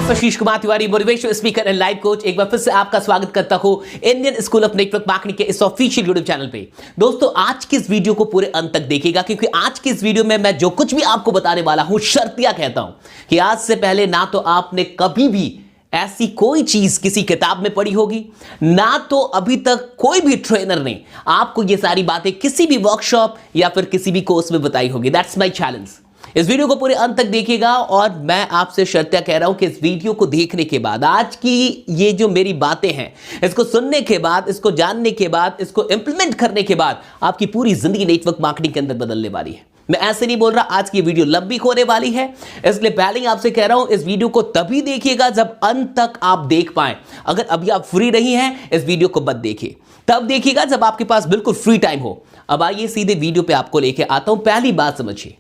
Professor शीश Kumar Tiwari, motivational speaker and life coach, एक बार फिर से आपका स्वागत करता हूं Indian school of network marketing के इस ऑफिशियल यूट्यूब चैनल पे। दोस्तों, आज की इस वीडियो को पूरे अंत तक देखिएगा, क्योंकि आज की इस वीडियो में मैं जो कुछ भी आपको बताने वाला हूं, शर्तिया कहता हूं कि आज से पहले ना तो आपने कभी भी ऐसी कोई चीज किसी किताब में पढ़ी होगी, ना तो अभी तक कोई भी ट्रेनर ने आपको ये सारी बातें किसी भी वर्कशॉप या फिर किसी भी कोर्स में बताई होगी। That's my challenge. इस वीडियो को पूरे अंत तक देखिएगा और मैं आपसे शर्तिया कह रहा हूं कि इस वीडियो को देखने के बाद, आज की ये जो मेरी बातें हैं, इसको सुनने के बाद, इसको जानने के बाद, इसको इंप्लीमेंट करने के बाद आपकी पूरी जिंदगी नेटवर्क मार्केटिंग के अंदर बदलने वाली है। मैं ऐसे नहीं बोल रहा आज की वीडियो लंबी होने वाली है, इसलिए पहले ही आपसे कह रहा हूं इस वीडियो को तभी देखिएगा जब अंत तक आप देख पाए। अगर अभी आप फ्री नहीं हैं, इस वीडियो को मत देखिए, तब देखिएगा जब आपके पास बिल्कुल फ्री टाइम हो। अब आइए सीधे वीडियो पे आपको लेके आता हूं। पहली बात समझिए,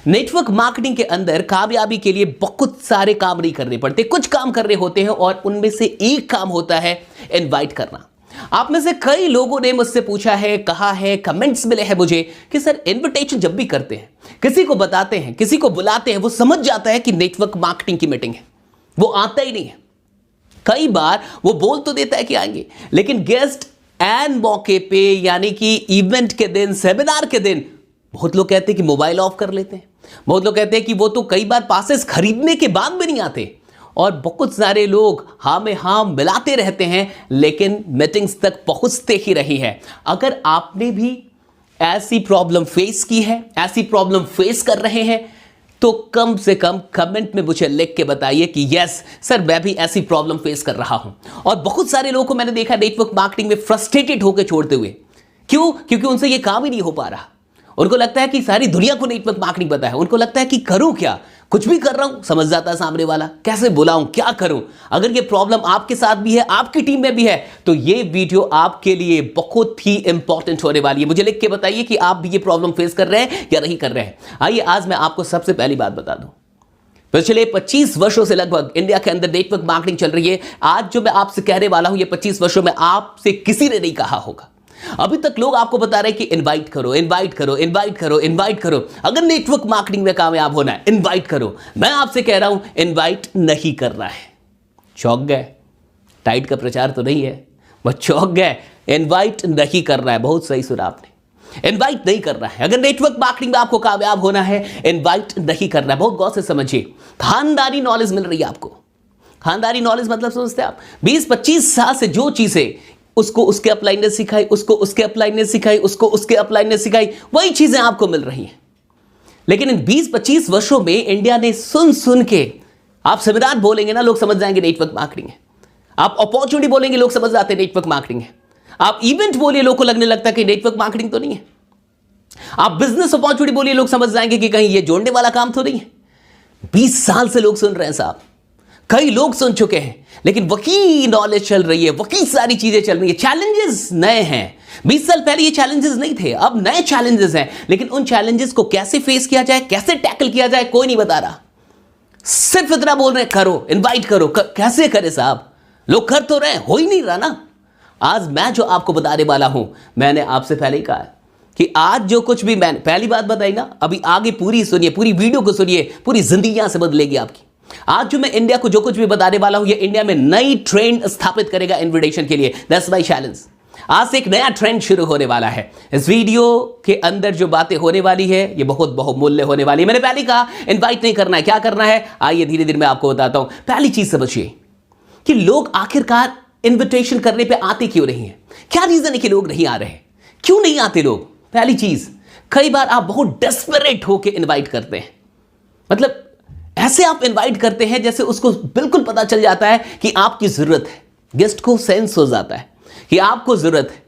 नेटवर्क मार्केटिंग के अंदर कामयाबी के लिए बहुत सारे काम नहीं करने पड़ते, कुछ काम करने होते हैं और उनमें से एक काम होता है इनवाइट करना। आप में से कई लोगों ने मुझसे पूछा है, कहा है, कमेंट्स मिले हैं मुझे कि सर इनविटेशन जब भी करते हैं, किसी को बताते हैं, किसी को बुलाते हैं, वो समझ जाता है कि नेटवर्क मार्केटिंग की मीटिंग है, वो आता ही नहीं है। कई बार वो बोल तो देता है कि आएंगे, लेकिन गेस्ट एंड मौके पे, यानी कि इवेंट के दिन, सेमिनार के दिन, बहुत लोग कहते हैं कि मोबाइल ऑफ कर लेते हैं। बहुत लोग कहते हैं कि वो तो कई बार पासेस खरीदने के बाद भी नहीं आते, और बहुत सारे लोग हाँ में हाँ मिलाते रहते हैं, लेकिन मीटिंग्स तक पहुंचते ही रही है। अगर आपने भी ऐसी प्रॉब्लम फेस की है, ऐसी प्रॉब्लम फेस कर रहे हैं, तो कम से कम कमेंट में मुझे लिख के बताइए कि यस सर, मैं भी ऐसी प्रॉब्लम फेस कर रहा हूं। और बहुत सारे लोगों को मैंने देखा नेटवर्क मार्केटिंग में फ्रस्ट्रेटेड होकर छोड़ते हुए। क्यों? क्योंकि उनसे यह काम ही नहीं हो पा रहा। उनको लगता है कि सारी दुनिया को नेटवर्क मार्केटिंग पता है। उनको लगता है कि करूं क्या, कुछ भी कर रहा हूं, समझ जाता है सामने वाला, कैसे बुलाऊं, क्या करूं। अगर ये प्रॉब्लम आपके साथ भी है, आपकी टीम में भी है, तो ये वीडियो आपके लिए बहुत ही इंपॉर्टेंट होने वाली है। मुझे लिख के बताइए कि आप भी ये प्रॉब्लम फेस कर रहे हैं या नहीं कर रहे हैं। आइए आज मैं आपको सबसे पहली बात बता दूं। पिछले 25 वर्षों से लगभग इंडिया के अंदर नेटवर्क मार्केटिंग चल रही है। आज जो मैं आपसे कहने वाला हूं, ये 25 वर्षों में आपसे किसी ने नहीं कहा होगा। अभी तक लोग आपको बता रहे हैं कि इनवाइट करो, इनवाइट करो, इनवाइट करो, इनवाइट करो। अगर नेटवर्क मार्केटिंग में कामयाब होना है, इनवाइट करो। मैं आपसे कह रहा हूं इनवाइट नहीं करना है। चौंक गए? टाइट का प्रचार तो नहीं है, बस चौंक गए। इनवाइट नहीं करना है। बहुत सही सुना आपने, इनवाइट नहीं करना है। अगर नेटवर्क मार्केटिंग में आपको कामयाब होना है, इनवाइट नहीं करना है। बहुत गौर से समझिए। खानदानी नॉलेज मिल रही है आपको। खानदानी नॉलेज मतलब समझते हैं आप? 20-25 साल से जो चीजें उसको उसके अपलाइन ने सिखाई, उसको उसके अपलाइन ने सिखाई, उसको उसके अपलाइन ने सिखाई, वही चीजें आपको मिल रही हैं। लेकिन इन 20-25 वर्षों में इंडिया ने सुन सुन के, आप सेमिनार बोलेंगे ना, लोग समझ जाएंगे नेटवर्क मार्केटिंग है। आप अपॉर्चुनिटी बोलेंगे, लोग समझ जाते हैं नेटवर्क मार्केटिंग है। आप इवेंट बोलिए, लोग को लगने लगता है कि नेटवर्क मार्केटिंग तो नहीं है। आप बिजनेस अपॉर्चुनिटी बोलिए, लोग समझ जाएंगे कि कहीं ये जोड़ने वाला काम तो नहीं है। 20 साल से लोग सुन रहे हैं साहब, कई लोग सुन चुके हैं, लेकिन वही नॉलेज चल रही है, वही सारी चीजें चल रही है। चैलेंजेस नए हैं। 20 साल पहले ये चैलेंजेस नहीं थे, अब नए चैलेंजेस हैं। लेकिन उन चैलेंजेस को कैसे फेस किया जाए, कैसे टैकल किया जाए, कोई नहीं बता रहा। सिर्फ इतना बोल रहे हैं करो, इनवाइट करो। कैसे करें साहब? लोग कर तो रहे हैं, हो ही नहीं रहा ना। आज मैं जो आपको बताने वाला हूं, मैंने आपसे पहले ही कहा है कि आज जो कुछ भी मैंने पहली बात बताई ना, अभी आगे पूरी सुनिए, पूरी वीडियो को सुनिए, पूरी जिंदगी यहां से बदलेगी आपकी। आज जो मैं इंडिया को जो कुछ भी बताने वाला हूं, ये इंडिया में नई ट्रेंड स्थापित करेगा इनविटेशन के लिए। That's my challenge. आज से एक नया ट्रेंड शुरू होने वाला है। इस वीडियो के अंदर जो बातें होने वाली है, ये बहुत बहुमूल्य होने वाली है। मैंने पहले कहा इनवाइट नहीं करना है। क्या करना है, आइए धीरे धीरे मैं आपको बताता हूं। पहली चीज समझिए कि लोग आखिरकार इन्विटेशन करने पर आते क्यों नहीं है। क्या रीजन है कि लोग नहीं आ रहे, क्यों नहीं आते लोग? पहली चीज, कई बार आप बहुत डेस्परेट होकर इन्वाइट करते हैं। मतलब ऐसे आप इनवाइट करते हैं जैसे उसको बिल्कुल पता चल जाता है कि आपकी जरूरत है। गेस्ट को सेंस हो जाता है कि आपको जरूरत है।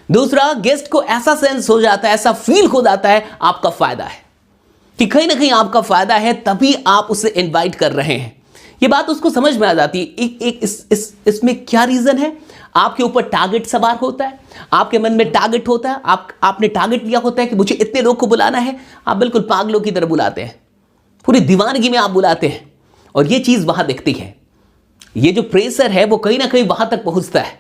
दूसरा, गेस्ट को ऐसा सेंस हो जाता है, ऐसा फील हो जाता है आपका फायदा है, कि कहीं ना कहीं आपका फायदा है, तभी आप उसे इनवाइट कर रहे हैं। ये बात उसको समझ में आ जाती है। इसमें क्या रीजन है? आपके ऊपर टारगेट सवार होता है, आपके मन में टारगेट होता है। आपने टारगेट लिया होता है कि मुझे इतने लोग को बुलाना है। आप बिल्कुल पागलों की तरह बुलाते हैं, पूरी दीवानगी में आप बुलाते हैं, और ये चीज वहां दिखती है। ये जो प्रेशर है वो कहीं ना कहीं वहां तक पहुंचता है,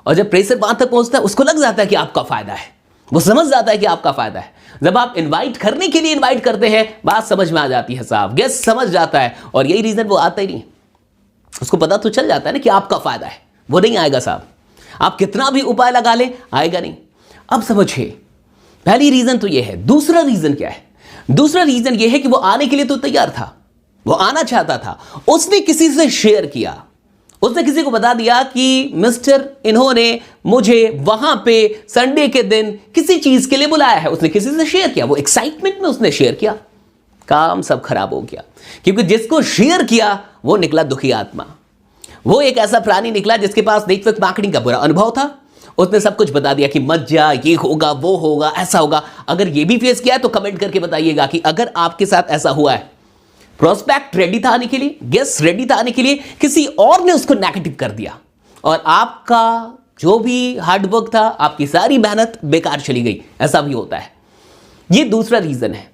और जब प्रेशर वहां तक पहुंचता है, उसको लग जाता है कि आपका फायदा है, वो समझ जाता है कि आपका फायदा है। जब आप इनवाइट करने के लिए इनवाइट करते हैं, बात समझ में आ जाती है साहब, गेस्ट समझ जाता है, और यही रीजन वो आता ही नहीं। उसको पता तो चल जाता है ना कि आपका फायदा है, वो नहीं आएगा साहब। आप कितना भी उपाय लगा ले, आएगा नहीं। अब समझिए, पहली रीजन तो ये है। दूसरा रीजन क्या है? दूसरा रीजन ये है कि वो आने के लिए तो तैयार था, वो आना चाहता था। उसने किसी से शेयर किया, उसने किसी को बता दिया कि मिस्टर इन्होंने मुझे वहां पे संडे के दिन किसी चीज के लिए बुलाया है। उसने किसी से शेयर किया, वो एक्साइटमेंट में उसने शेयर किया, काम सब खराब हो गया। क्योंकि जिसको शेयर किया वो निकला दुखी आत्मा, वो एक ऐसा प्राणी निकला जिसके पास नेटवर्क मार्केटिंग का बुरा अनुभव था। उसने सब कुछ बता दिया कि मत जा, ये होगा, वो होगा, ऐसा होगा। अगर ये भी फेस किया है तो कमेंट करके बताइएगा कि अगर आपके साथ ऐसा हुआ है। प्रोस्पेक्ट रेडी था आने के लिए, गेस्ट रेडी था आने के लिए, किसी और ने उसको नेगेटिव कर दिया और आपका जो भी हार्डवर्क था, आपकी सारी मेहनत बेकार चली गई। ऐसा भी होता है। ये दूसरा रीजन है।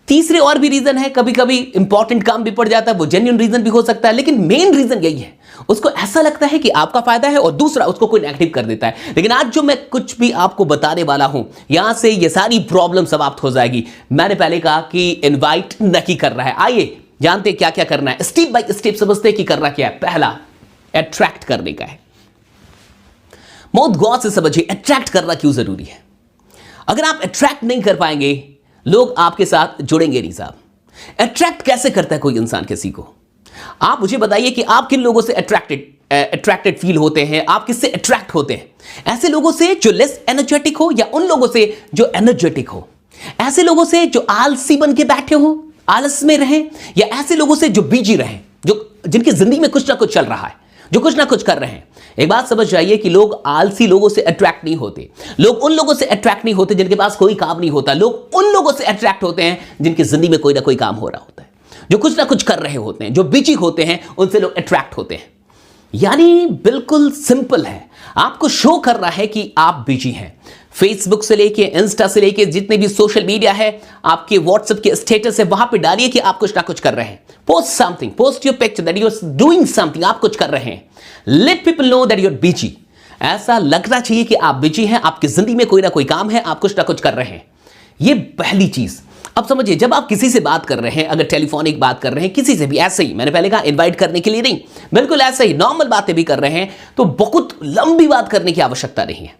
तीसरे और भी रीजन है, कभी कभी इंपॉर्टेंट काम भी पड़ जाता है, वो जेन्युइन रीजन भी हो सकता है, लेकिन मेन रीजन यही है, उसको ऐसा लगता है कि आपका फायदा है और दूसरा उसको कोई नेगेटिव कर देता है। लेकिन आज जो मैं कुछ भी आपको बताने वाला हूं, यहां से ये सारी प्रॉब्लम समाप्त हो जाएगी। मैंने पहले कहा कि इनवाइट नहीं कर रहा है। आइए जानते क्या क्या करना है, स्टेप बाय स्टेप समझते कि करना क्या है। पहला, अट्रैक्ट करने का है। बहुत गौर से समझिए, अट्रैक्ट करना क्यों जरूरी है। अगर आप अट्रैक्ट नहीं कर पाएंगे, लोग आपके साथ जुड़ेंगे नहीं साहब। अट्रैक्ट कैसे करता है कोई इंसान किसी को? आप मुझे बताइए कि आप किन लोगों से अट्रैक्टेड फील होते हैं, आप किससे अट्रैक्ट होते हैं? ऐसे लोगों से जो लेस एनर्जेटिक हो, या उन लोगों से जो एनर्जेटिक हो? ऐसे लोगों से जो आलसी बन के बैठे हो, आलस में रहें, या ऐसे लोगों से जो बिजी रहें, जो जिनकी जिंदगी में कुछ ना कुछ चल रहा है, जो कुछ ना कुछ कर रहे हैं? एक बात समझ जाइए कि लोग आलसी लोगों से अट्रैक्ट नहीं होते। लोग उन लोगों से अट्रैक्ट नहीं होते जिनके पास कोई काम नहीं होता। लोग उन लोगों से अट्रैक्ट होते हैं जिनकी जिंदगी में कोई ना कोई काम हो रहा होता है, जो कुछ ना कुछ कर रहे होते हैं, जो बिजी होते हैं, उनसे लोग अट्रैक्ट होते हैं। यानी बिल्कुल सिंपल है, आपको शो कर रहा है कि आप बिजी हैं। फेसबुक से लेके, इंस्टा से लेके, जितने भी सोशल मीडिया है, आपके व्हाट्सएप के स्टेटस है, वहां पे डालिए कि आप कुछ ना कुछ कर रहे हैं। Post something, post your picture that you are doing something, आप कुछ कर रहे हैं। Let people know that you are busy. ऐसा लगना चाहिए कि आप बिजी हैं, आपकी जिंदगी में कोई ना कोई काम है, आप कुछ ना कुछ कर रहे हैं। ये पहली चीज। अब समझिए, जब आप किसी से बात कर रहे हैं, अगर टेलीफोनिक बात कर रहे हैं, किसी से भी ऐसे ही, मैंने पहले कहा इनवाइट करने के लिए नहीं, बिल्कुल ऐसे ही नॉर्मल बातें भी कर रहे हैं, तो बहुत लंबी बात करने की आवश्यकता नहीं है।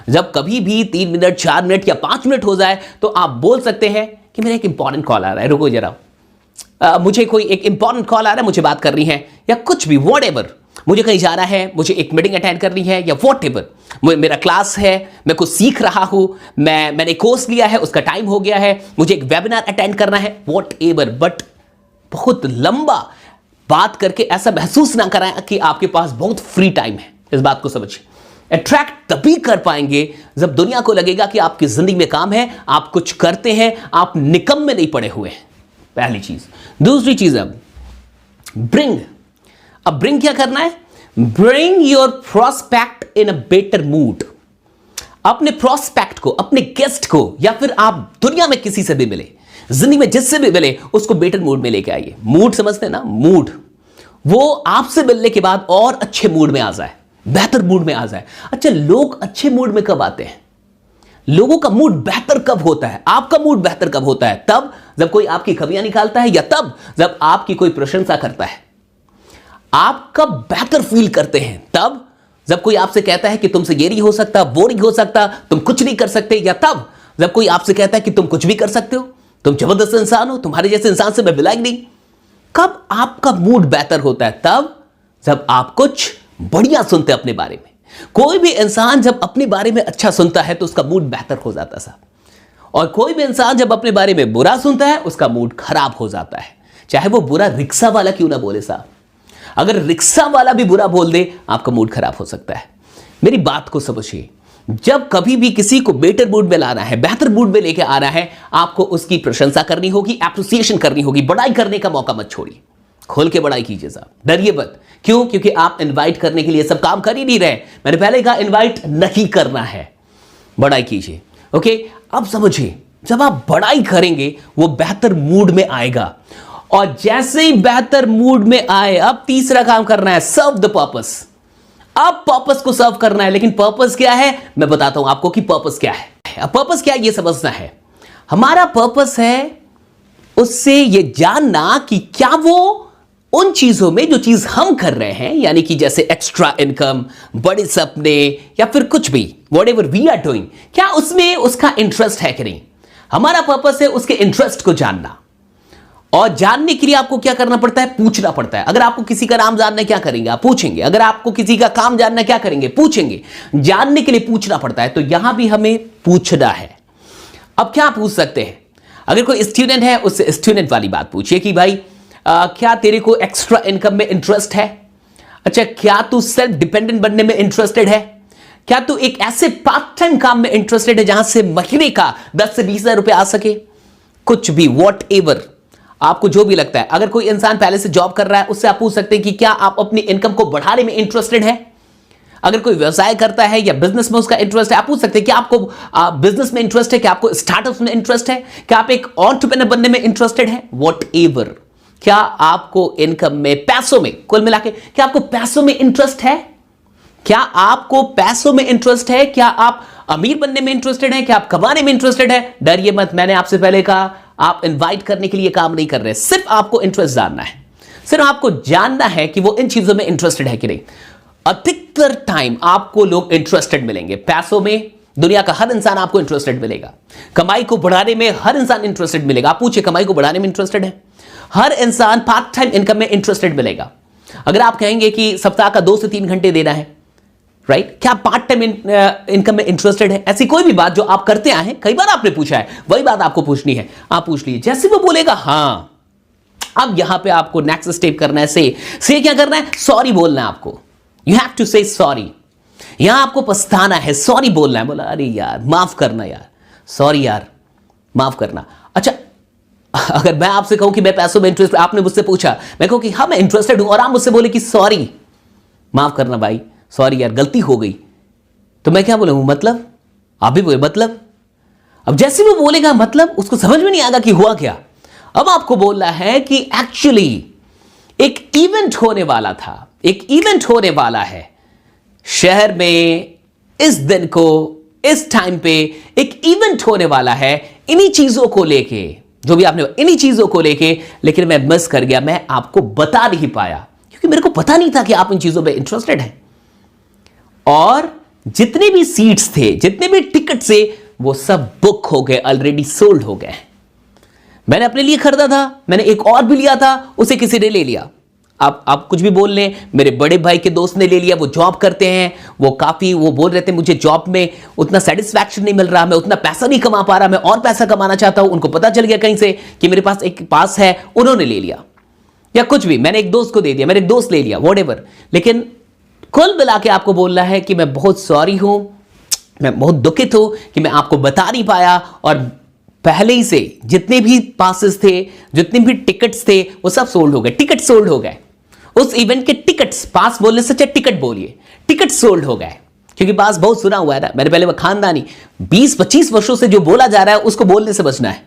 जब कभी भी 3 मिनट, 4 मिनट या 5 मिनट हो जाए तो आप बोल सकते हैं कि मेरा एक इंपॉर्टेंट कॉल आ रहा है, रुको जरा, मुझे कोई एक इंपॉर्टेंट कॉल आ रहा है, मुझे बात करनी है, या कुछ भी, व्हाटएवर, मुझे कहीं जाना है, मुझे एक मीटिंग अटेंड करनी है, या व्हाटएवर, मेरा क्लास है, मैं कुछ सीख रहा हूं, मैंने कोर्स लिया है, उसका टाइम हो गया है, मुझे एक वेबिनार अटेंड करना है, व्हाटएवर। बट बहुत लंबा बात करके ऐसा महसूस ना कराएं कि आपके पास बहुत फ्री टाइम है। इस बात को समझिए। अट्रैक्ट तभी कर पाएंगे जब दुनिया को लगेगा कि आपकी जिंदगी में काम है, आप कुछ करते हैं, आप निकम में नहीं पड़े हुए हैं। पहली चीज। दूसरी चीज, अब ब्रिंग क्या करना है? Bring your prospect in a better mood. अपने प्रोस्पेक्ट को, अपने गेस्ट को, या फिर आप दुनिया में किसी से भी मिले, जिंदगी में जिससे भी मिले, उसको बेटर मूड में लेके आइए। मूड समझते हैं ना, मूड, वो आपसे मिलने के बाद और अच्छे मूड में आ जाए, बेहतर मूड में आ जाए। अच्छा, लोग अच्छे मूड में कब आते हैं? लोगों का मूड बेहतर कब होता है? आपका मूड बेहतर कब होता है? तब जब कोई आपकी कमियां निकालता है, या तब जब आपकी कोई प्रशंसा करता है। आप कब बेहतर फील करते हैं? तब जब कोई आपसे कहता है कि तुमसे ये नहीं हो सकता, वो नहीं हो सकता, तुम कुछ नहीं कर सकते, या तब जब कोई आपसे कहता है कि तुम कुछ भी कर सकते हो, तुम जबरदस्त इंसान हो, तुम्हारे जैसे इंसान से मैं मिला ही नहीं। कब आपका मूड बेहतर होता है? तब जब आप कुछ बढ़िया सुनते हैं अपने बारे में। कोई भी इंसान जब अपने बारे में अच्छा सुनता है तो उसका मूड बेहतर हो जाता है साहब, और कोई भी इंसान जब अपने बारे में बुरा सुनता है उसका मूड खराब हो जाता है, चाहे वो बुरा रिक्शा वाला क्यों ना बोले साहब। अगर रिक्शा वाला भी बुरा बोल दे, आपका मूड खराब हो सकता है। मेरी बात को समझिए, जब कभी भी किसी को बेटर मूड में लाना है, बेहतर मूड में लेके आना है, आपको उसकी प्रशंसा करनी होगी, एप्रिसिएशन करनी होगी, बड़ाई करने का मौका मत छोड़िए, खोल के बड़ाई कीजिए साहब, डरिए मत। क्यों? क्योंकि आप इनवाइट करने के लिए सब काम कर ही नहीं रहे। मैंने पहले कहा इनवाइट नहीं करना है, बड़ाई कीजिए। ओके, अब समझिए, जब आप बड़ाई करेंगे वो बेहतर मूड में आएगा, और जैसे ही बेहतर मूड में आए, अब तीसरा काम करना है, सर्व द पर्पस। अब पर्पस को सर्व करना है, लेकिन पर्पस क्या है मैं बताता हूं आपको कि पर्पस क्या है। अब पर्पस क्या है ये समझना है। हमारा पर्पस है उससे ये जानना कि क्या वो उन चीजों में जो चीज हम कर रहे हैं, यानी कि जैसे एक्स्ट्रा इनकम, बड़े सपने, या फिर कुछ भी व्हाटएवर वी आर डूइंग, क्या उसमें उसका इंटरेस्ट है कि नहीं। हमारा पर्पस है उसके इंटरेस्ट को जानना, और जानने के लिए आपको क्या करना पड़ता है, पूछना पड़ता है। अगर आपको किसी का नाम जानना है, क्या करेंगे आप, पूछेंगे। अगर आपको किसी का काम जानना है, क्या करेंगे, पूछेंगे। जानने के लिए पूछना पड़ता है, तो यहां भी हमें पूछना है। अब क्या पूछ सकते हैं, अगर कोई स्टूडेंट है उससे स्टूडेंट वाली बात पूछिए कि भाई क्या तेरे को एक्स्ट्रा इनकम में इंटरेस्ट है। अच्छा, क्या तू सेल्फ डिपेंडेंट बनने में इंटरेस्टेड है। क्या तू एक ऐसे पार्ट टाइम काम में इंटरेस्टेड है जहां से महीने का 10 से 20 हजार रुपए आ सके। कुछ भी, वॉट एवर, आपको जो भी लगता है। अगर कोई इंसान पहले से जॉब कर रहा है, उससे आप पूछ सकते हैं कि क्या आप अपनी इनकम को बढ़ाने में इंटरेस्टेड है। अगर कोई व्यवसाय करता है या बिजनेस में उसका इंटरेस्ट है, आप पूछ सकते हैं कि आपको बिजनेस में इंटरेस्ट है, क्या आपको स्टार्टअप में इंटरेस्ट है, क्या आप एक एंटरप्रेन्योर बनने में इंटरेस्टेड है। वॉट एवर, क्या आपको इनकम में, पैसों में, कुल मिला के क्या आपको पैसों में इंटरेस्ट है। क्या आपको पैसों में इंटरेस्ट है, क्या आप अमीर बनने में इंटरेस्टेड है, क्या आप कमाने में इंटरेस्टेड है। डरिए मत, मैंने आपसे पहले कहा आप इनवाइट करने के लिए काम नहीं कर रहे, सिर्फ आपको इंटरेस्ट जानना है। सिर्फ आपको जानना है कि वो इन चीजों में इंटरेस्टेड है कि नहीं। अधिकतर टाइम आपको लोग इंटरेस्टेड मिलेंगे पैसों में। दुनिया का हर इंसान आपको इंटरेस्टेड मिलेगा। कमाई को बढ़ाने में हर इंसान इंटरेस्टेड मिलेगा। आप पूछिए, कमाई को बढ़ाने में इंटरेस्टेड है हर इंसान। पार्ट टाइम इनकम में इंटरेस्टेड मिलेगा। अगर आप कहेंगे कि सप्ताह का 2 से 3 घंटे देना है, राइट, क्या पार्ट टाइम इनकम में इंटरेस्टेड है। ऐसी कोई भी बात जो आप करते आए हैं, कई बार आपने पूछा है, वही बात आपको पूछनी है। आप पूछ लीजिए, जैसे वो बोलेगा हाँ, अब यहां पे आपको नेक्स्ट स्टेप करना है। से क्या करना है, सॉरी बोलना है आपको। यू हैव टू से सॉरी। यहां आपको पछताना है, सॉरी बोलना है। बोला अरे यार माफ करना यार, सॉरी यार माफ करना। अच्छा, अगर मैं आपसे कहूं कि मैं पैसों में इंटरेस्ट, आपने मुझसे पूछा, मैं कहूं कि हाँ मैं इंटरेस्टेड हूं, और आप मुझसे बोले कि सॉरी माफ करना भाई, सॉरी यार गलती हो गई, तो मैं क्या बोलूंगा, मतलब। आप भी बोले मतलब। अब जैसे वो बोलेगा मतलब, उसको समझ में नहीं आएगा कि हुआ क्या। अब आपको बोलना है कि एक्चुअली एक इवेंट होने वाला था, एक इवेंट होने वाला है शहर में, इस दिन को, इस टाइम पे एक इवेंट होने वाला है, इन्हीं चीजों को लेके, जो भी आपने इन्हीं चीजों को लेके, लेकिन मैं मिस कर गया, मैं आपको बता नहीं पाया, क्योंकि मेरे को पता नहीं था कि आप इन चीजों पे इंटरेस्टेड हैं। और जितने भी सीट्स थे, जितने भी टिकट थे, वो सब बुक हो गए, ऑलरेडी सोल्ड हो गए। मैंने अपने लिए खरीदा था, मैंने एक और भी लिया था, उसे किसी ने ले लिया। आप कुछ भी बोल लें, मेरे बड़े भाई के दोस्त ने ले लिया, वो जॉब करते हैं, वो बोल रहे थे मुझे जॉब में उतना सेटिस्फैक्शन नहीं मिल रहा, मैं उतना पैसा नहीं कमा पा रहा, मैं और पैसा कमाना चाहता हूं। उनको पता चल गया कहीं से कि मेरे पास एक पास है, उन्होंने ले लिया। या कुछ भी, मैंने एक दोस्त को दे दिया, मेरे एक दोस्त ले लिया, व्हाटएवर। लेकिन कुल मिला के आपको बोलना है कि मैं बहुत सॉरी हूं, मैं बहुत दुखित हूं कि मैं आपको बता नहीं पाया, और पहले ही से जितने भी पासेस थे, जितने भी टिकट्स थे, वो सब सोल्ड हो गए। टिकट सोल्ड हो गए, उस इवेंट के टिकट्स, पास बोलने से चाहे टिकट बोलिए, टिकट सोल्ड हो गए। क्योंकि पास बहुत सुना हुआ है ना, मैंने पहले वो खानदानी 20-25 वर्षों से जो बोला जा रहा है उसको बोलने से बचना है।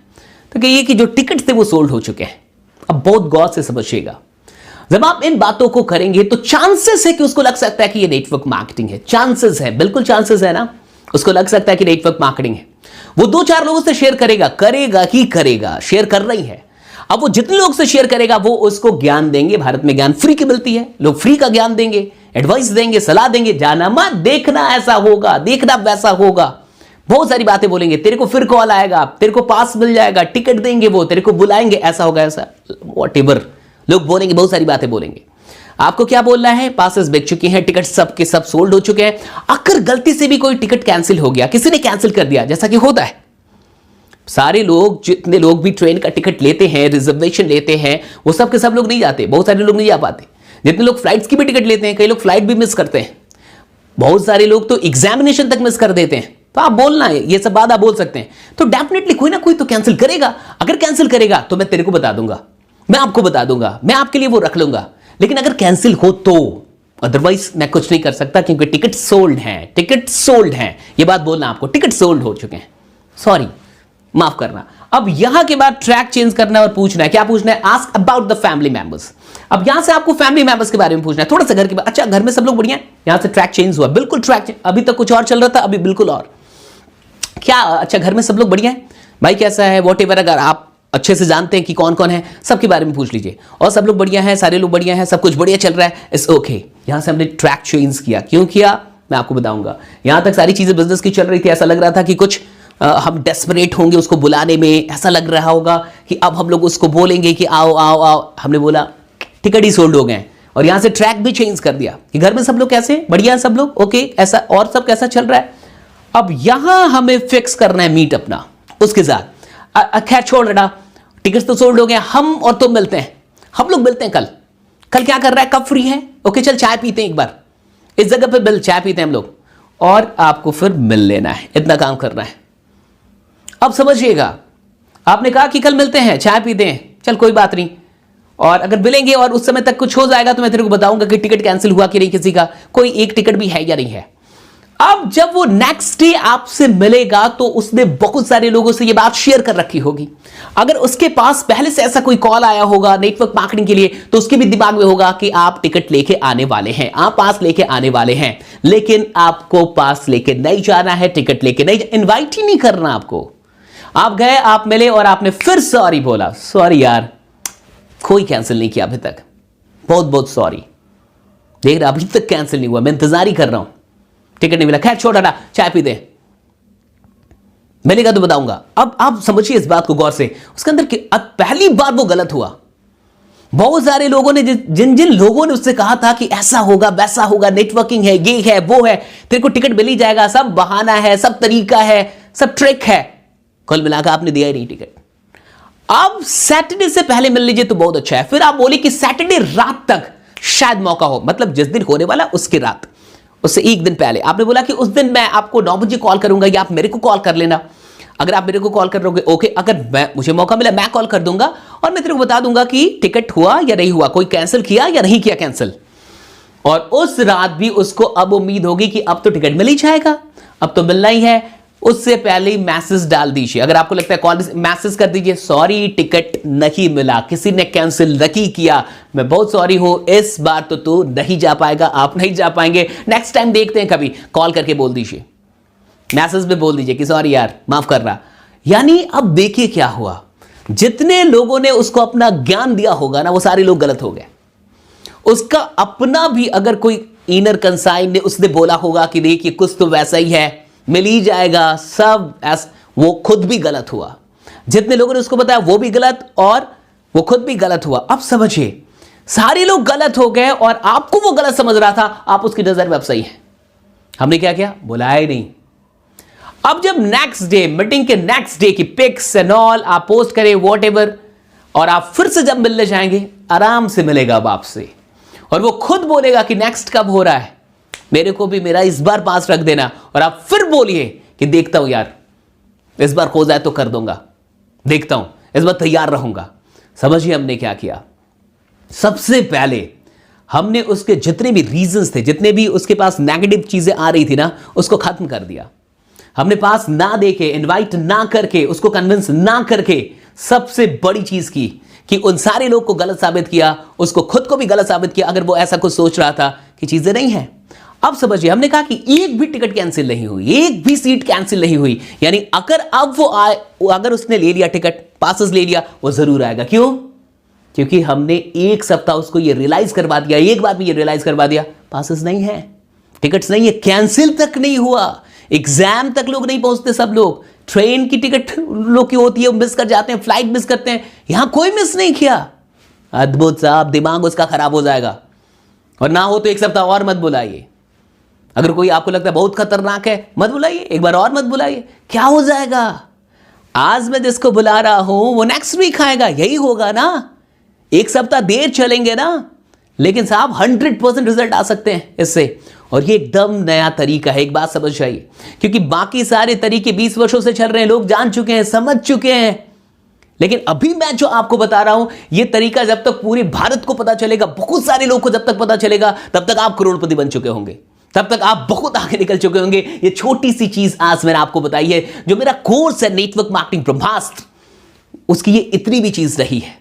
तो कहिए कि जो टिकट थे वो सोल्ड हो चुके हैं। अब बहुत गौर से समझिएगा, जब आप इन बातों को करेंगे तो चांसेस है कि उसको लग सकता है कि ये नेटवर्क मार्केटिंग है। चांसेस है, बिल्कुल चांसेस है ना, उसको लग सकता है कि नेटवर्क मार्केटिंग है। वो 2-4 लोगों से शेयर करेगा, शेयर कर रही है। अब वो जितने लोग से शेयर करेगा वो उसको ज्ञान देंगे। भारत में ज्ञान फ्री की मिलती है, लोग फ्री का ज्ञान देंगे, एडवाइस देंगे, सलाह देंगे, जाना मत, देखना ऐसा होगा, देखना वैसा होगा, बहुत सारी बातें बोलेंगे। तेरे को फिर कॉल आएगा, तेरे को पास मिल जाएगा, टिकट देंगे, वो तेरे को बुलाएंगे, ऐसा होगा, ऐसा व्हाटएवर लोग बोलेंगे, बहुत सारी बातें बोलेंगे। आपको क्या बोलना है, पासेस बिक चुकी हैं, टिकट सब के सब सोल्ड हो चुके हैं। अगर गलती से भी कोई टिकट कैंसिल हो गया, किसी ने कैंसिल कर दिया, जैसा कि होता है, सारे लोग, जितने लोग भी ट्रेन का टिकट लेते हैं, रिजर्वेशन लेते हैं, वो सब के सब लोग नहीं जाते, बहुत सारे लोग नहीं जा पाते। जितने लोग फ्लाइट्स की भी टिकट लेते हैं, कई लोग फ्लाइट भी मिस करते हैं, बहुत सारे लोग तो एग्जामिनेशन तक मिस कर देते हैं। तो आप बोलना है, ये सब बात आप बोल सकते हैं। तो डेफिनेटली कोई ना कोई तो कैंसिल करेगा। अगर कैंसिल करेगा तो मैं तेरे को बता दूंगा, मैं आपको बता दूंगा, मैं आपके लिए वो रख लूंगा। लेकिन अगर कैंसिल हो तो, अदरवाइज मैं कुछ नहीं कर सकता, क्योंकि टिकट सोल्ड हैं, टिकट सोल्ड हैं। ये बात बोलना आपको, टिकट सोल्ड हो चुके हैं, सॉरी माफ करना। अब यहां के बाद ट्रैक चेंज करना और पूछना है, क्या पूछना है, ask about the family members. अब यहां से आपको फैमिली मेंबर्स के बारे में पूछना है, थोड़ा सा घर के बारे। अच्छा, घर में सब लोग बढ़िया हैं, यहां से ट्रैक चेंज हुआ, बिल्कुल ट्रैक चेंज। अभी तक कुछ और चल रहा था, अभी बिल्कुल और क्या। अच्छा, घर में सब लोग बढ़िया हैं, भाई कैसा है, व्हाटएवर। अगर आप अच्छे से जानते हैं कि कौन कौन है, सबके बारे में पूछ लीजिए। और सब लोग बढ़िया हैं, सारे लोग बढ़िया हैं, सब कुछ बढ़िया चल रहा है, इट्स ओके। यहां से हमने ट्रैक चेंज किया, क्यों किया मैं आपको बताऊंगा। यहां तक सारी चीजें बिजनेस की चल रही थी, ऐसा लग रहा था कि कुछ हम डेस्परेट होंगे उसको बुलाने में, ऐसा लग रहा होगा कि अब हम लोग उसको बोलेंगे कि आओ आओ आओ। हमने बोला टिकट ही सोल्ड हो गए, और यहां से ट्रैक भी चेंज कर दिया कि घर में सब लोग कैसे, बढ़िया सब लोग ओके, ऐसा और सब कैसा चल रहा है। अब यहां हमें फिक्स करना है मीट अपना उसके साथ। खैर छोड़ बेटा, टिकट तो सोल्ड हो गया, हम और तुम मिलते हैं, हम लोग मिलते हैं कल। कल क्या कर रहा है, कब फ्री है, ओके चल चाय पीते हैं एक बार, इस जगह पे बिल चाय पीते हैं हम लोग, और आपको फिर मिल लेना है, इतना काम करना है। अब समझिएगा, आपने कहा कि कल मिलते हैं चाय पीते हैं, चल कोई बात नहीं, और अगर मिलेंगे और उस समय तक कुछ हो जाएगा तो मैं तेरे को बताऊंगा कि टिकट कैंसिल हुआ कि नहीं, किसी का कोई एक टिकट भी है या नहीं है। अब जब वो नेक्स्ट डे आपसे मिलेगा तो उसने बहुत सारे लोगों से ये बात शेयर कर रखी होगी। अगर उसके पास पहले से ऐसा कोई कॉल आया होगा नेटवर्क मार्केटिंग के लिए, तो उसके भी दिमाग में होगा कि आप टिकट लेके आने वाले हैं, आप पास लेके आने वाले हैं, लेकिन आपको पास लेके नहीं जाना है, टिकट लेके नहीं, इनवाइट ही नहीं करना आपको। आप गए, आप मिले और आपने फिर सॉरी बोला, सॉरी यार कोई कैंसिल नहीं किया अभी तक, बहुत बहुत सॉरी, देख रहा अभी तक कैंसिल नहीं हुआ, मैं इंतजार ही कर रहा हूं, टिकट नहीं मिला, खैर छोड़ हटा, चाय पी दे, मिलेगा तो बताऊंगा। अब आप समझिए इस बात को गौर से, उसके अंदर पहली बार वो गलत हुआ। बहुत सारे लोगों ने, जिन जिन लोगों ने उससे कहा था कि ऐसा होगा वैसा होगा, नेटवर्किंग है, ये है वो है, तेरे को टिकट मिल ही जाएगा, सब बहाना है, सब तरीका है, सब ट्रिक है, कुल मिलाकर आपने दिया ही नहीं टिकट। अब सैटरडे से पहले मिल लीजिए तो बहुत अच्छा है। फिर आप बोले कि सैटरडे रात तक शायद मौका हो, मतलब जिस दिन होने वाला उसके रात, उससे एक दिन पहले आपने बोला कि उस दिन मैं आपको 9 बजे कॉल करूंगा, या आप मेरे को कॉल कर लेना। अगर आप मेरे को कॉल कर रहे ओके, अगर मुझे मौका मिला मैं कॉल कर दूंगा और मैं तेरे को बता दूंगा कि टिकट हुआ या नहीं हुआ, कोई कैंसिल किया या नहीं किया कैंसिल। और उस रात भी उसको अब उम्मीद होगी कि अब तो टिकट मिल ही जाएगा, अब तो मिलना ही है। उससे पहले ही मैसेज डाल दीजिए, अगर आपको लगता है कॉल, मैसेज कर दीजिए, सॉरी टिकट नहीं मिला, किसी ने कैंसिल नहीं किया, मैं बहुत सॉरी हूं, इस बार तो तू नहीं जा पाएगा, आप नहीं जा पाएंगे, नेक्स्ट टाइम देखते हैं कभी, कॉल करके बोल दीजिए, मैसेज में बोल दीजिए कि सॉरी यार माफ कर रहा। यानी अब देखिए क्या हुआ, जितने लोगों ने उसको अपना ज्ञान दिया होगा ना, वो सारे लोग गलत हो गए। उसका अपना भी अगर कोई इनर कंसाइन ने उसने बोला होगा कि देखिए कुछ तो वैसा ही है, मिल ही जाएगा, सब वो खुद भी गलत हुआ। जितने लोगों ने उसको बताया वो भी गलत, और वो खुद भी गलत हुआ। अब समझिए, सारे लोग गलत हो गए और आपको वो गलत समझ रहा था, आप उसकी नजर में अब सही है। हमने क्या किया, बुलाया ही नहीं। अब जब नेक्स्ट डे, मीटिंग के नेक्स्ट डे की पिक्स एंड ऑल आप पोस्ट करें व्हाटएवर, और आप फिर से जब मिलने जाएंगे, आराम से मिलेगा अब आपसे, और वो खुद बोलेगा कि नेक्स्ट कब हो रहा है, मेरे को भी मेरा इस बार पास रख देना, और आप फिर बोलिए कि देखता हूं यार, इस बार हो जाए तो कर दूंगा, देखता हूं, इस बार तैयार रहूंगा। समझिए हमने क्या किया, सबसे पहले हमने उसके जितने भी रीजंस थे, जितने भी उसके पास नेगेटिव चीजें आ रही थी ना, उसको खत्म कर दिया। हमने पास ना देके, इनवाइट ना करके, उसको कन्विंस ना करके, सबसे बड़ी चीज की कि उन सारे लोग को गलत साबित किया, उसको खुद को भी गलत साबित किया, अगर वो ऐसा कुछ सोच रहा था कि चीजें नहीं है। अब समझिए, हमने कहा कि एक भी टिकट कैंसिल नहीं हुई, एक भी सीट कैंसिल नहीं हुई। यानी अगर अब वो आए, अगर उसने ले लिया टिकट, पासेस ले लिया, वो जरूर आएगा। क्यों? क्योंकि हमने एक सप्ताह उसको ये रियलाइज करवा दिया, एक बार भी ये रियलाइज करवा दिया, पासेस नहीं है, टिकट्स नहीं है, कैंसिल तक नहीं हुआ, एग्जाम तक लोग नहीं पहुंचते, सब लोग ट्रेन की टिकट लोग की होती है वो मिस कर जाते हैं, फ्लाइट मिस करते हैं, यहां कोई मिस नहीं किया। अद्भुत साहब, दिमाग उसका खराब हो जाएगा। और ना हो तो एक सप्ताह और मत बुलाइए। अगर कोई आपको लगता है बहुत खतरनाक है, मत बुलाइए, एक बार और मत बुलाइए। क्या हो जाएगा? आज मैं जिसको बुला रहा हूं वो नेक्स्ट वीक आएगा, यही होगा ना। एक सप्ताह देर चलेंगे ना, लेकिन साहब 100% रिजल्ट आ सकते हैं इससे। और ये एकदम नया तरीका है, एक बात समझ जाइए, क्योंकि बाकी सारे तरीके 20 वर्षों से चल रहे हैं, लोग जान चुके हैं, समझ चुके हैं। लेकिन अभी मैं जो आपको बता रहा हूं, ये तरीका जब तक पूरे भारत को पता चलेगा, बहुत सारे लोग को जब तक पता चलेगा, तब तक आप करोड़पति बन चुके होंगे, तब तक आप बहुत आगे निकल चुके होंगे। ये छोटी सी चीज आज मैंने आपको बताई है, जो मेरा कोर्स है नेटवर्क मार्केटिंग ब्रह्मास्त्र, उसकी ये इतनी भी चीज रही है।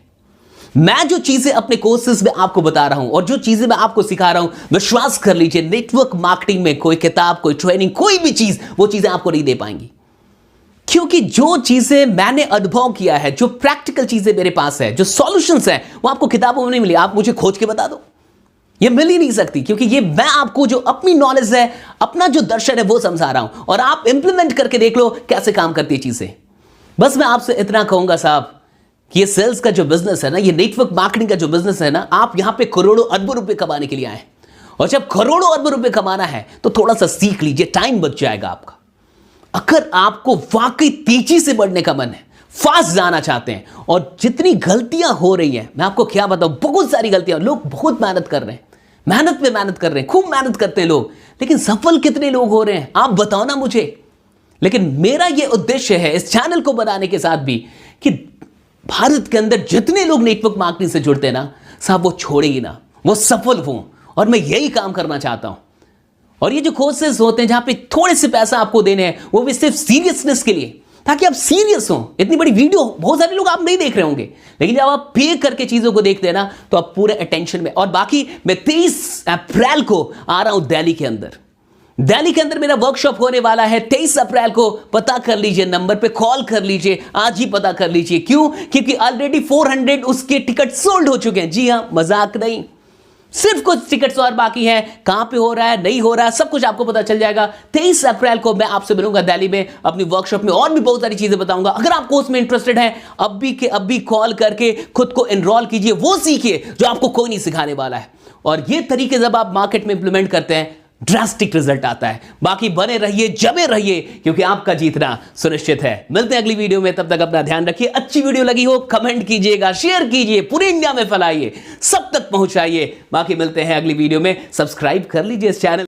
मैं जो चीजें अपने कोर्सेज में आपको बता रहा हूं और जो चीजें मैं आपको सिखा रहा हूं, विश्वास कर लीजिए, नेटवर्क मार्केटिंग में कोई किताब, कोई ट्रेनिंग, कोई भी चीज, वो चीजें आपको नहीं दे पाएंगी। क्योंकि जो चीजें मैंने अनुभव किया है, जो प्रैक्टिकल चीजें मेरे पास है, जो सॉल्यूशंस है, वो आपको किताबों में नहीं मिली। आप मुझे खोज के बता दो, ये मिल ही नहीं सकती, क्योंकि ये मैं आपको जो अपनी नॉलेज है, अपना जो दर्शन है वो समझा रहा हूं, और आप इंप्लीमेंट करके देख लो कैसे काम करती है चीजें। बस मैं आपसे इतना कहूंगा साहब कि ये सेल्स का जो बिजनेस है ना, ये नेटवर्क मार्केटिंग का जो बिजनेस है ना, आप यहां पे करोड़ों अरबों रुपए कमाने के लिए आए, और जब करोड़ों अरबों रुपए कमाना है तो थोड़ा सा सीख लीजिए, टाइम बच जाएगा आपका। अगर आपको वाकई तेजी से बढ़ने का मन है, फास्ट जाना चाहते हैं, और जितनी गलतियां हो रही हैं, मैं आपको क्या बताऊं, बहुत सारी गलतियां, लोग बहुत मेहनत कर रहे हैं, मेहनत पे मेहनत कर रहे हैं, खूब मेहनत करते हैं लोग, लेकिन सफल कितने लोग हो रहे हैं आप बताओ ना मुझे। लेकिन मेरा यह उद्देश्य है इस चैनल को बनाने के साथ भी कि भारत के अंदर जितने लोग नेटवर्क मार्केटिंग से जुड़ते हैं ना साहब, वो छोड़े ही ना, वो सफल हों, और मैं यही काम करना चाहता हूं। और ये जो कोर्सेज होते हैं जहां पे थोड़े से पैसा आपको देने हैं, वो भी सिर्फ सीरियसनेस के लिए, ताकि आप सीरियस हो। इतनी बड़ी वीडियो बहुत सारे लोग आप नहीं देख रहे होंगे, लेकिन जब आप पे करके चीजों को देखते हैं ना, तो आप पूरे अटेंशन में। और बाकी मैं 23 अप्रैल को आ रहा हूं दिल्ली के अंदर। दिल्ली के अंदर मेरा वर्कशॉप होने वाला है 23 अप्रैल को। पता कर लीजिए, नंबर पे कॉल कर लीजिए, आज ही पता कर लीजिए। क्यों? क्योंकि ऑलरेडी 400 उसके टिकट सोल्ड हो चुके हैं। जी हां, मजाक नहीं, सिर्फ कुछ टिकट्स और बाकी हैं। कहां पे हो रहा है, नहीं हो रहा है, सब कुछ आपको पता चल जाएगा। 23 अप्रैल को मैं आपसे मिलूंगा दिल्ली में अपनी वर्कशॉप में, और भी बहुत सारी चीजें बताऊंगा। अगर आप कोर्स में इंटरेस्टेड हैं, अभी के अभी कॉल करके खुद को एनरोल कीजिए, वो सीखिए जो आपको कोई नहीं सिखाने वाला है। और ये तरीके जब आप मार्केट में इंप्लीमेंट करते हैं, ड्रास्टिक रिजल्ट आता है। बाकी बने रहिए, जमे रहिए, क्योंकि आपका जीतना सुनिश्चित है। मिलते हैं अगली वीडियो में, तब तक अपना ध्यान रखिए। अच्छी वीडियो लगी हो कमेंट कीजिएगा, शेयर कीजिए, पूरे इंडिया में फैलाइए, सब तक पहुंचाइए। बाकी मिलते हैं अगली वीडियो में। सब्सक्राइब कर लीजिए इस चैनल।